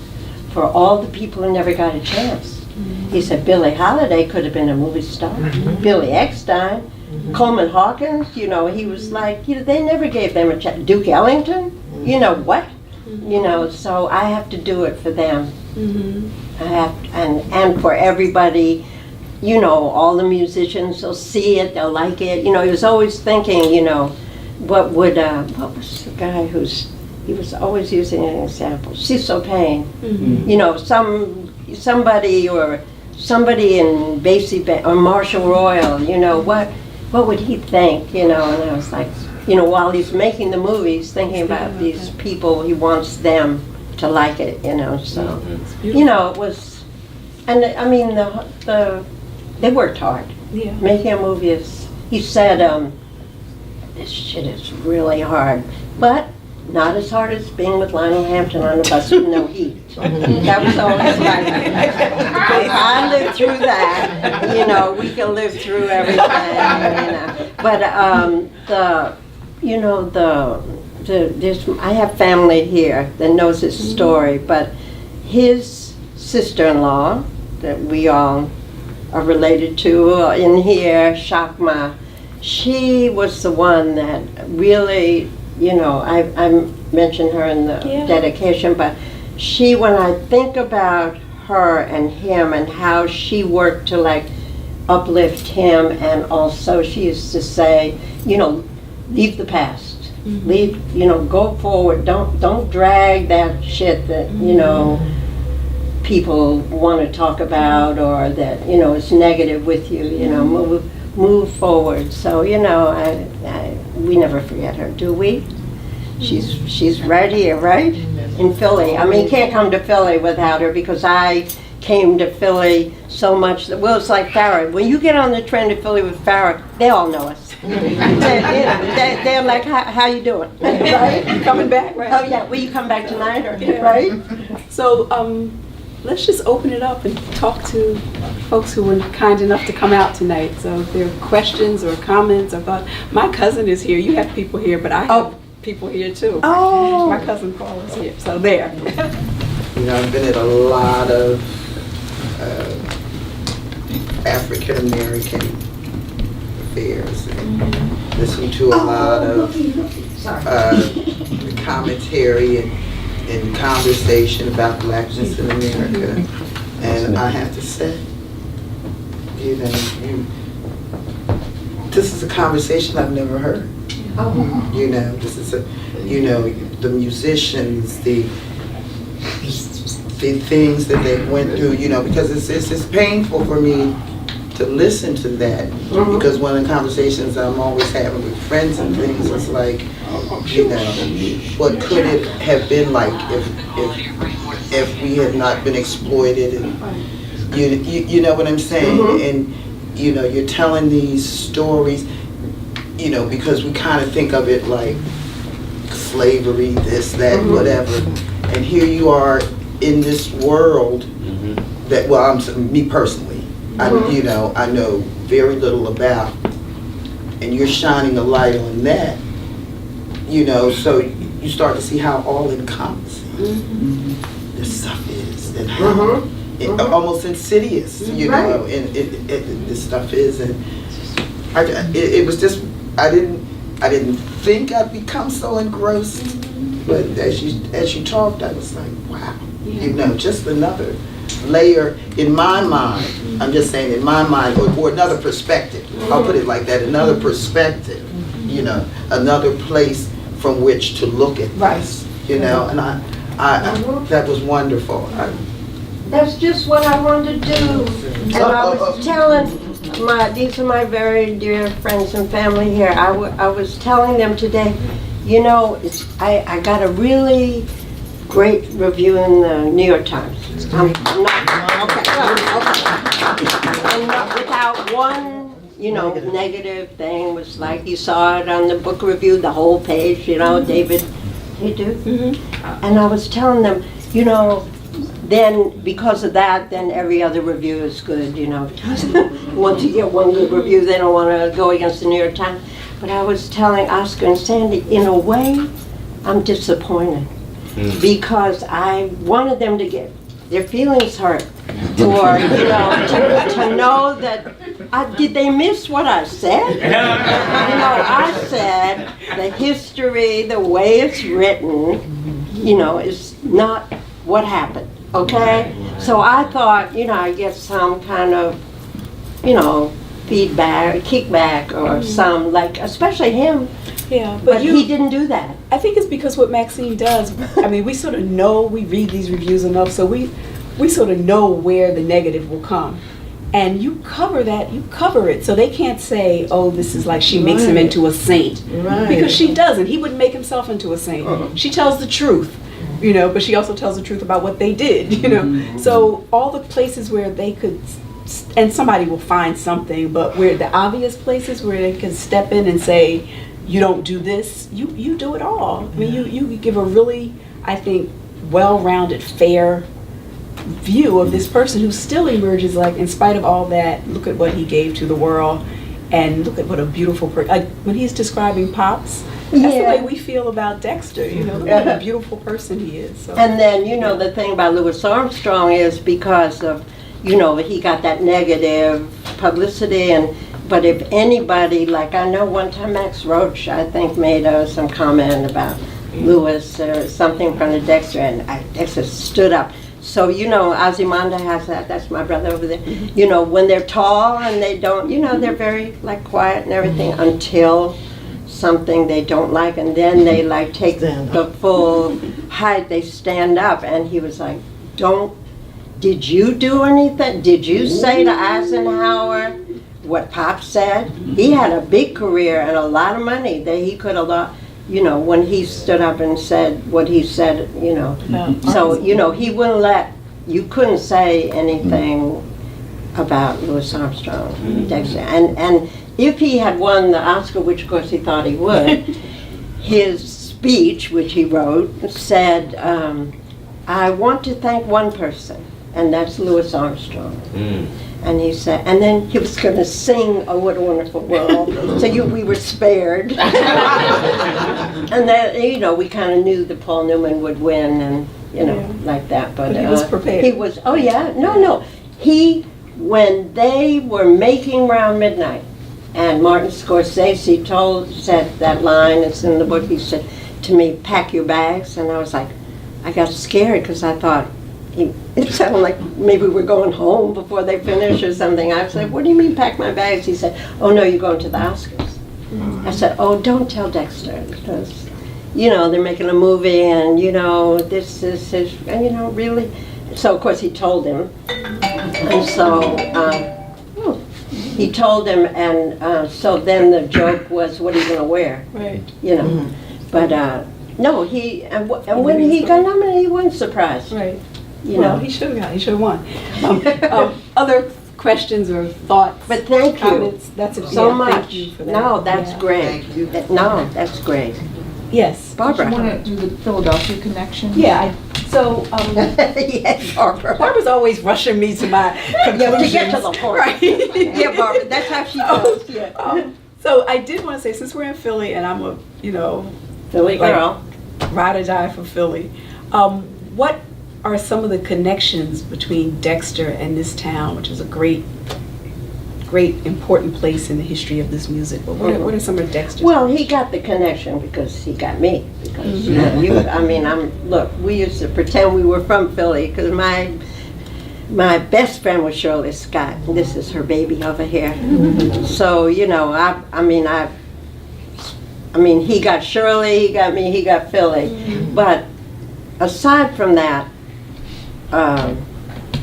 for all the people who never got a chance. He said, Billie Holiday could have been a movie star. Billy Eckstein, Coleman Hawkins, he was like, they never gave them a chance. Duke Ellington, what? So I have to do it for them. I have, and for everybody, all the musicians, they'll see it, they'll like it. He was always thinking, what was the guy he was always using an example? Cecil Payne. Somebody in Basie or Marshall Royal, what would he think, and I was like, while he's making the movies, thinking about these people, he wants them to like it, so, it was, and I mean, they worked hard. yeah. Making a movie he said, this shit is really hard, but not as hard as being with Lionel Hampton on a bus with no heat. That was always like, I lived through that, we can live through everything, But I have family here that knows his story, but his sister-in-law, that we all are related to in here, Shakma, she was the one that really, I mentioned her in the dedication, but when I think about her and him and how she worked to like uplift him, and also she used to say, leave the past, leave, go forward, don't drag that shit that, people want to talk about, or that, is negative with you, move forward. So, we never forget her, do we? She's right here, right? In Philly. I mean, you can't come to Philly without her, because I came to Philly so much that, well, it's like Farah. When you get on the train to Philly with Farah, they all know us. They're like, how you doing? Right? You coming back, right? Oh, yeah. Will you come back tonight, right? So, let's just open it up and talk to folks who were kind enough to come out tonight. So if there are questions or comments about, my cousin is here. You have people here, but I have people here too. Oh. My cousin Paul is here, so there. I've been at a lot of African American affairs and listened to a lot of commentary and conversation about blackness in America, and I have to say, this is a conversation I've never heard. You know, this is you know, the musicians, the things that they went through, you know, because it's painful for me to listen to that, because one of the conversations I'm always having with friends and things is like, you know, what could it have been like if we had not been exploited, and you know what I'm saying? And you know, you're telling these stories, you know, because we kind of think of it like slavery, this, that, whatever, and here you are in this world that, well, me personally, you know, I know very little about, and you're shining a light on that, you know, so you start to see how all encompassing this stuff is, and how almost insidious, you know, and this stuff is, and it was just, I didn't think I'd become so engrossed, but as you talked, I was like, wow, you know, just another layer in my mind. I'm just saying, in my mind, or another perspective. I'll put it like that, another perspective, you know, another place from which to look at this, you know, and I that was wonderful. That's just what I wanted to do. And I was telling these are my very dear friends and family here. I was telling them today, you know, I got a really great review in the New York Times. I'm not without one, you know, negative thing. Was like, you saw it on the book review, the whole page, you know, David, you do? And I was telling them, you know, then because of that, then every other review is good, you know. Once you get one good review, they don't want to go against the New York Times. But I was telling Oscar and Sandy, in a way, I'm disappointed. Because I wanted them to get their feelings hurt, or, you know, to know that, did they miss what I said? You know, I said the history, the way it's written, you know, is not what happened, okay? So I thought, you know, I get some kind of, you know, feedback, kickback, or some, like, especially him. Yeah, but he didn't do that. I think it's because what Maxine does, I mean, we sort of know, we read these reviews enough, so we sort of know where the negative will come. And you cover that, you cover it, so they can't say, oh, this is like she makes him into a saint. Because she doesn't. He wouldn't make himself into a saint. She tells the truth, you know, but she also tells the truth about what they did, you know. So all the places where they could, and somebody will find something, but where the obvious places where they can step in and say, you don't do this, you do it all. I mean, you give a really, I think, well-rounded, fair view of this person who still emerges, like, in spite of all that, look at what he gave to the world, and look at what a beautiful person, like, when he's describing Pops, that's the way we feel about Dexter, you know, look what a beautiful person he is. So. And then, you know, the thing about Louis Armstrong is because of, you know, he got that negative publicity, but if anybody, like, I know one time Max Roach, I think, made some comment about Louis or something from the Dexter, and Dexter stood up. So, you know, Ozymandias has that, that's my brother over there. You know, when they're tall and they don't, you know, they're very, like, quiet and everything until something they don't like, and then they, like, take the full height, they stand up, and he was like, did you do anything? Did you say to Eisenhower what Pop said? He had a big career and a lot of money that he could have, you know, when he stood up and said what he said, you know. So, you know, he wouldn't you couldn't say anything about Louis Armstrong, Dexter. And if he had won the Oscar, which of course he thought he would, his speech, which he wrote, said, I want to thank one person, and that's Louis Armstrong. And he said, and then he was going to sing "Oh, What a Wonderful World," so we were spared. And then, you know, we kind of knew that Paul Newman would win, and, you know, like that. But he was prepared. He was, oh yeah, no. When they were making Round Midnight, and Martin Scorsese said that line, it's in the book, he said to me, pack your bags, and I was like, I got scared because I thought, it sounded like maybe we're going home before they finish or something. I was like, what do you mean pack my bags? He said, oh no, you're going to the Oscars. I said, oh, don't tell Dexter, because, they're making a movie, and, this is his, and, really. So, of course, he told him. And so, he told him, and so then the joke was, what are you going to wear? Right. But, no, and when he got nominated, he wasn't surprised. Right. Well, he should have won. Other questions or thoughts? But thank you comments? That's so yeah, much. Thank you for that. No, that's great. Thank you. No, that's great. Yes. Barbara. You want to do the Philadelphia connection? Yeah. So Yes, Barbara. Barbara's always rushing me to my conclusions. to get to the point. Right. Yeah, Barbara, that's how she does. Yeah. So I did want to say, since we're in Philly and I'm a, Philly girl. ride or die for Philly, what are some of the connections between Dexter and this town, which is a great, important place in the history of this music? But what are some of Dexter's? Well, he got the connection because he got me. Because look, we used to pretend we were from Philly because my best friend was Shirley Scott. And this is her baby over here. So he got Shirley, he got me, he got Philly. But aside from that,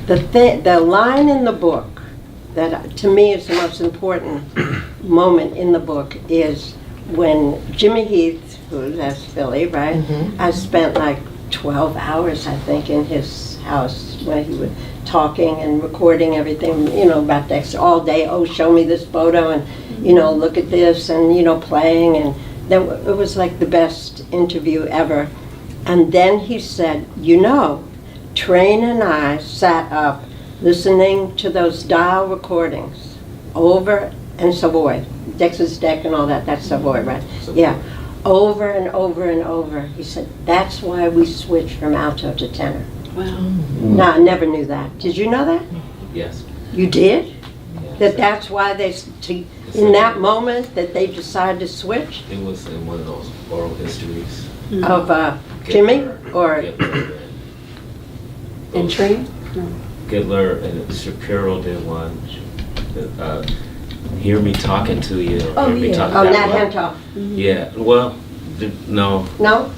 the line in the book that to me is the most important moment in the book is when Jimmy Heath, that's Philly, right? I spent like 12 hours, I think, in his house where he was talking and recording everything, about Dexter all day. Oh, show me this photo, and, look at this, and, playing. And it was like the best interview ever. And then he said, Train and I sat up listening to those dial recordings over and Savoy, Dexter's Deck and all that, that's Savoy, right? Yeah, over and over and over. He said, that's why we switched from alto to tenor. Wow. No, I never knew that. Did you know that? Yes. You did? Yes. That's why in that moment that they decided to switch? It was in one of those oral histories. Of Jimmy? Or? Gittler And Train? Gittler and Shapiro did one. Hear Me Talking to You. Oh, Hear Me yeah. Talking Oh, that Nat one. Hentoff. Yeah, well, no. No?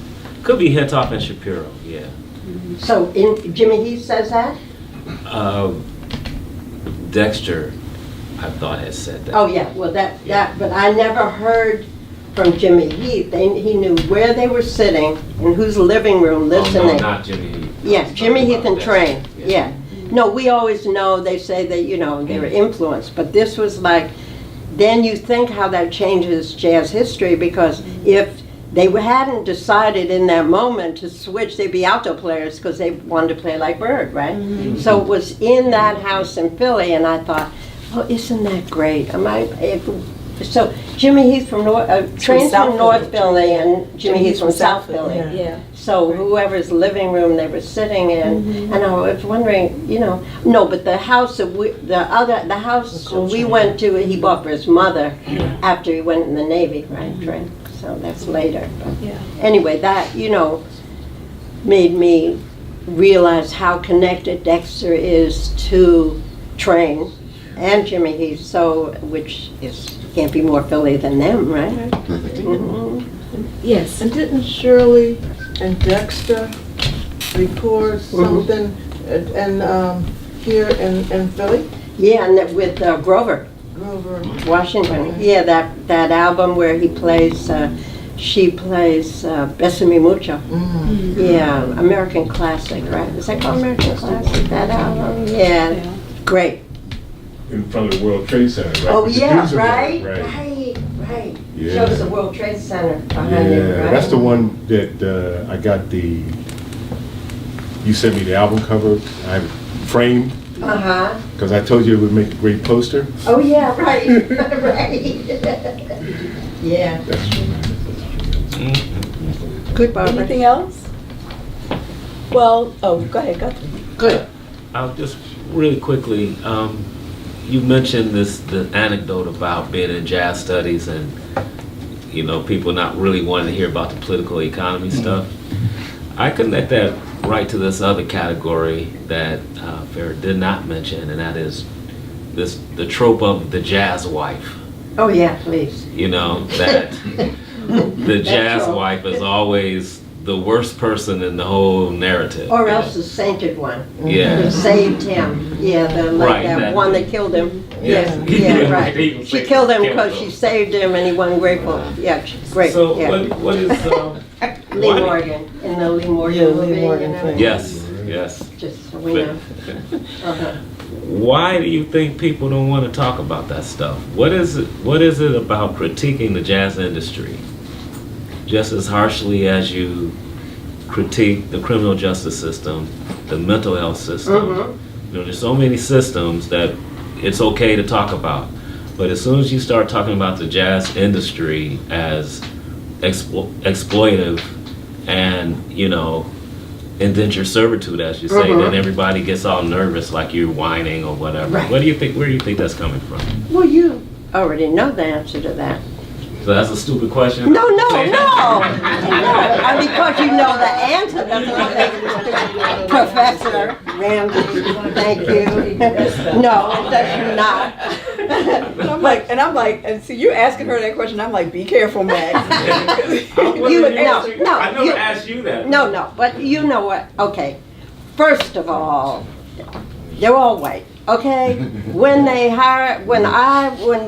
Could be Hentoff and Shapiro, yeah. So Jimmy Heath says that? Dexter, I thought, had said that. Oh, yeah, well, but I never heard from Jimmy Heath. He knew where they were sitting, in whose living room, listening. Oh, no, not Jimmy Heath. Yeah, Jimmy Heath and Dexter. Train, yeah. No, we always know, they say that, they were influenced, but this was like, then you think how that changes jazz history, because if they hadn't decided in that moment to switch, they'd be alto players because they wanted to play like Bird, right? So it was in that house in Philly, and I thought, oh, isn't that great? So Jimmy Heath from Train's South from North Philly. Philly, and Jimmy Heath from South Philly. Yeah. So whoever's living room they were sitting in, and I was wondering, no, but the house that the house we went to, he bought for his mother after he went in the Navy, right? Train. So that's later. But Yeah. anyway, that made me realize how connected Dexter is to Train and Jimmy Heath. So which can't be more Philly than them, right? Yes. And didn't Shirley and Dexter record something here in Philly? Yeah, and that with Grover. Grover. Washington. Yeah, that album where he plays, she plays Besame Mucho. Yeah, American Classic, right? Is that called American Classic, that album? Yeah, great. In front of the World Trade Center, right? Oh, With the yeah, Dunes right? Right. Right. Yeah. Shows the World Trade Center behind Yeah, it, right? that's the one that I got you sent me the album cover. I have it framed Uh-huh. because I told you it would make a great poster. Oh, yeah, right, right. Yeah. Good, Barbara. Anything else? Well, go ahead, Guthrie. Good. I'll just really quickly, you mentioned the anecdote about being in jazz studies and, people not really wanting to hear about the political economy stuff. I connect that right to this other category that Farah did not mention, and that is the trope of the jazz wife. Oh, yeah, please. You know, that the jazz wife is always the worst person in the whole narrative. Or else the sainted one. Yeah. Who saved him. Yeah, Right, that that- one that killed him. Yes. Yeah, right. He She killed him because him. she saved him and he wasn't grateful. Yeah, great, So yeah. what is, Lee why- Morgan, in the Lee Morgan Yeah, Lee movie, Morgan you know? thing. Yes, yes. Just so we know. Uh-huh. Why do you think people don't want to talk about that stuff? What is it about critiquing the jazz industry just as harshly as you critique the criminal justice system, the mental health system? Mhm. You know, there's so many systems that it's okay to talk about. But as soon as you start talking about the jazz industry as exploitive and, you know, indentured servitude, as you say, then everybody gets all nervous like you're whining or whatever. Right. What do you think, where do you think that's coming from? Well, you already know the answer to that. So that's a stupid question? No, no, no! And because you know the answer, doesn't make it stupid. Professor Ramsey, thank you. No, it does not. And I'm like, and see, you asking her that question, I'm like, be careful, Max. You would answer. No, I never you- asked you that. No, but you know what, okay. First of all, they're all white, okay? When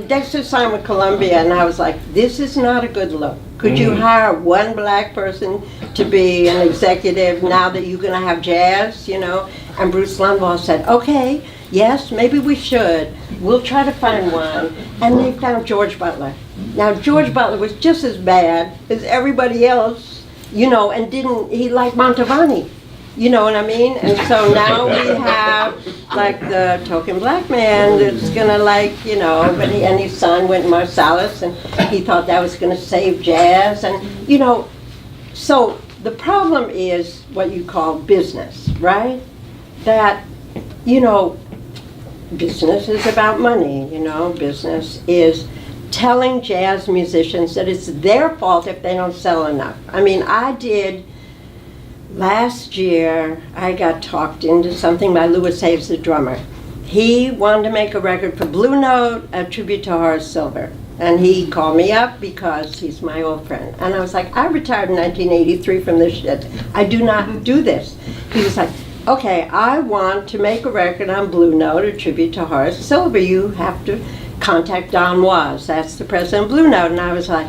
Dexter signed with Columbia, and I was like, this is not a good look. Could you hire one black person to be an executive now that you're gonna have jazz, you know? And Bruce Lundahl said, okay, yes, maybe we should. We'll try to find one. And they found George Butler. Now, George Butler was just as bad as everybody else, you know, and he liked Mantovani. You know what I mean? And so now we have like the token black man that's gonna like, you know, and his son went Marsalis and he thought that was gonna save jazz and, you know, so the problem is what you call business, right? That, you know, business is about money, you know, business is telling jazz musicians that it's their fault if they don't sell enough. I mean, last year, I got talked into something by Louis Hayes, the drummer. He wanted to make a record for Blue Note, a tribute to Horace Silver. And he called me up because he's my old friend. And I was like, I retired in 1983 from this shit. I do not do this. He was like, okay, I want to make a record on Blue Note, a tribute to Horace Silver. You have to contact Don Was. That's the president of Blue Note. And I was like,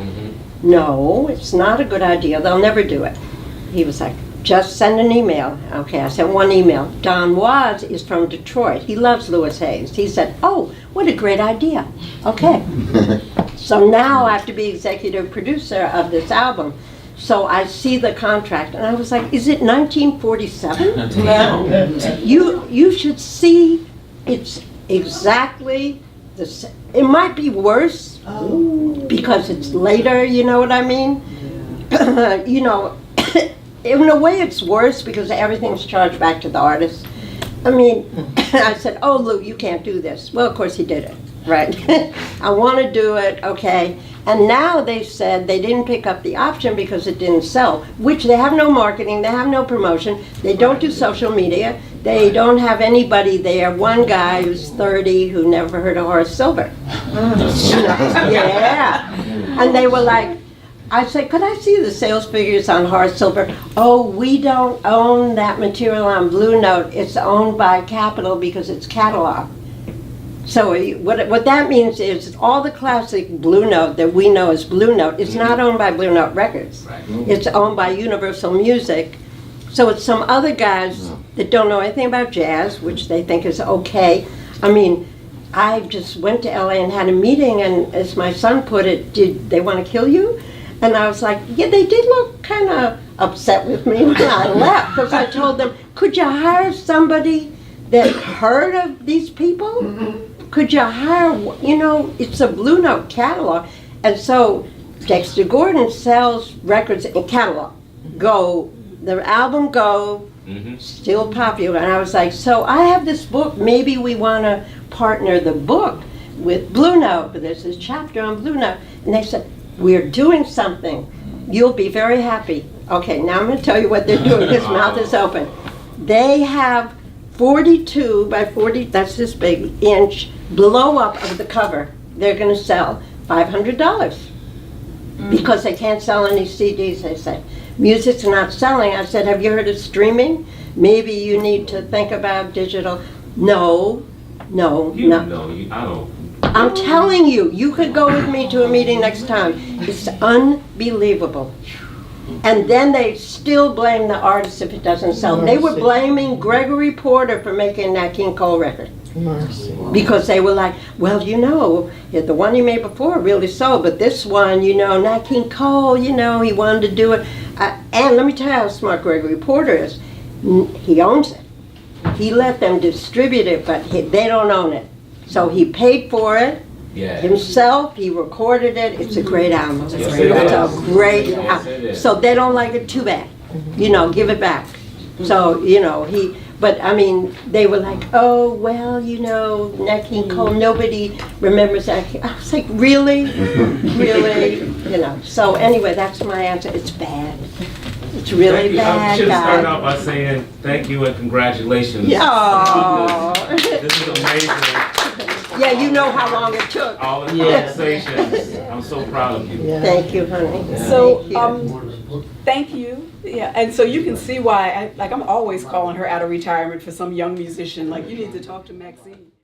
no, it's not a good idea. They'll never do it. He was like, just send an email. Okay, I sent one email. Don Was is from Detroit. He loves Louis Hayes. He said, oh, what a great idea. Okay. So now I have to be executive producer of this album. So I see the contract, and I was like, is it 1947? You should see it's exactly the same. It might be worse because it's later, you know what I mean? You know, in a way it's worse because everything's charged back to the artist. I mean, I said, oh, Lou, you can't do this. Well, of course he did it, right? I want to do it, okay. And now they said they didn't pick up the option because it didn't sell, which they have no marketing, they have no promotion, they don't do social media, they don't have anybody there. One guy who's 30 who never heard of Horace Silver. You know, yeah. And they were like, I said, could I see the sales figures on Horace Silver? Oh, we don't own that material on Blue Note. It's owned by Capitol because it's catalog. So what that means is all the classic Blue Note that we know as Blue Note is not owned by Blue Note Records. Right. It's owned by Universal Music. So it's some other guys that don't know anything about jazz, which they think is okay. I mean, I just went to LA and had a meeting, and as my son put it, did they want to kill you? And I was like, yeah, they did look kind of upset with me when I left, because I told them, could you hire somebody that heard of these people? Could you hire, you know, it's a Blue Note catalog. And so Dexter Gordon sells records in catalog. Go, the album Go, still popular. And I was like, so I have this book, maybe we want to partner the book with Blue Note, but there's this chapter on Blue Note. And they said, we're doing something. You'll be very happy. Okay, now I'm going to tell you what they're doing. His mouth is open. They have 42 by 40, that's this big, inch blow up of the cover. They're going to sell $500 because they can't sell any CDs, they say. Music's not selling. I said, have you heard of streaming? Maybe you need to think about digital. No, no, You no. know, I don't. I'm telling you, you could go with me to a meeting next time. It's unbelievable. And then they still blame the artist if it doesn't sell. They were Mercy. blaming Gregory Porter for making that King Cole record. Mercy. Because they were like, well, you know, the one he made before really sold, but this one, you know, Nat King Cole, you know, he wanted to do it. And let me tell you how smart Gregory Porter is. He owns it. He let them distribute it, but they don't own it. So he paid for it Yeah. himself. He recorded it. It's a great album. Yes, It's it a is. great Yes, album. it is. So they don't like it, too bad. You know, give it back. So, you know, but I mean, they were like, oh, well, you know, Nat King Cole, nobody remembers Nat King. I was like, really? Really? You know, so anyway, that's my answer. It's bad. It's really Thank you. I bad, should have started out guys. by saying thank you and congratulations. Oh. This is amazing. Yeah, you know how long it took. All the conversations. I'm so proud of you. Yeah. Thank you, honey. So, Thank you. thank you. Yeah, and so you can see why, I'm always calling her out of retirement for some young musician, like, you need to talk to Maxine.